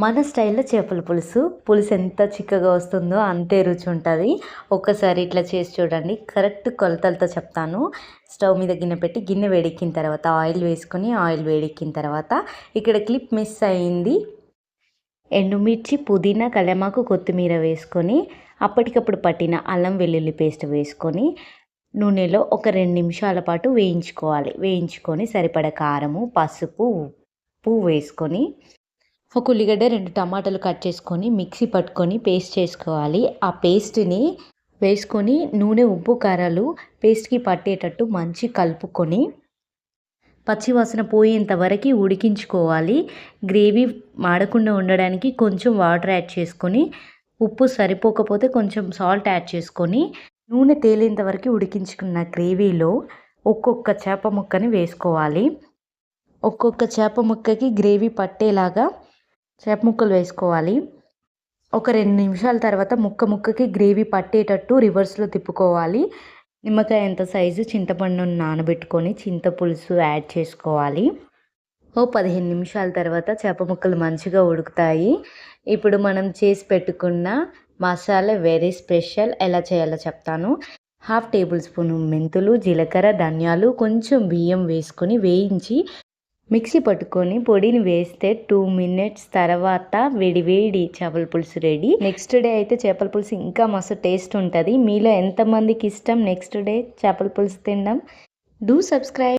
మన స్టైల్లో చేపల పులుసు. పులుసు ఎంత చిక్కగా వస్తుందో అంతే రుచి ఉంటుంది. ఒక్కసారి ఇట్లా చేసి చూడండి. కరెక్ట్ కొలతలతో చెప్తాను. స్టవ్ మీద గిన్నె పెట్టి గిన్నె వేడెక్కిన తర్వాత ఆయిల్ వేసుకొని ఆయిల్ వేడెక్కిన తర్వాత ఇక్కడ క్లిప్ మిస్ అయింది. ఎండుమిర్చి, పుదీనా, కళ్యామాకు, కొత్తిమీర వేసుకొని అప్పటికప్పుడు పట్టిన అల్లం వెల్లుల్లి పేస్ట్ వేసుకొని నూనెలో ఒక 2 నిమిషాల పాటు వేయించుకొని సరిపడ కారము, పసుపు, ఉప్పు వేసుకొని ఒక ఉల్లిగడ్డ, 2 టమాటాలు కట్ చేసుకొని మిక్సీ పట్టుకొని పేస్ట్ చేసుకోవాలి. ఆ పేస్ట్ని వేసుకొని నూనె, ఉప్పు, కారాలు పేస్ట్కి పట్టేటట్టు మంచి కలుపుకొని పచ్చివాసన పోయేంత వరకు ఉడికించుకోవాలి. గ్రేవీ మాడకుండా ఉండడానికి కొంచెం వాటర్ యాడ్ చేసుకొని ఉప్పు సరిపోకపోతే కొంచెం సాల్ట్ యాడ్ చేసుకొని నూనె తేలేంత వరకు ఉడికించుకున్న గ్రేవీలో ఒక్కొక్క చేప ముక్కని వేసుకోవాలి. ఒక్కొక్క చేప ముక్కకి గ్రేవీ పట్టేలాగా చేప ముక్కలు వేసుకోవాలి. ఒక 2 నిమిషాల తర్వాత ముక్కకి గ్రేవీ పట్టేటట్టు రివర్స్లో తిప్పుకోవాలి. నిమ్మకాయ ఎంత సైజు చింతపండును నానబెట్టుకొని చింతపులుసు యాడ్ చేసుకోవాలి. 15 నిమిషాల తర్వాత చేప ముక్కలు మంచిగా ఉడుకుతాయి. ఇప్పుడు మనం చేసి పెట్టుకున్న మసాలా వెరీ స్పెషల్. ఎలా చేయాలో చెప్తాను. 1/2 టేబుల్ స్పూన్ మెంతులు, జీలకర్ర, ధనియాలు, కొంచెం బియ్యం వేసుకొని వేయించి మిక్సీ పట్టుకొని పొడిని వేస్తే 2 మినిట్స్ తర్వాత వేడి చేపల పులుసు రెడీ. నెక్స్ట్ డే అయితే చేపల పులుసు ఇంకా మస్తు టేస్ట్ ఉంటుంది. మీలో ఎంతమందికి ఇష్టం నెక్స్ట్ డే చేపల పులుసు తినడం? Do subscribe.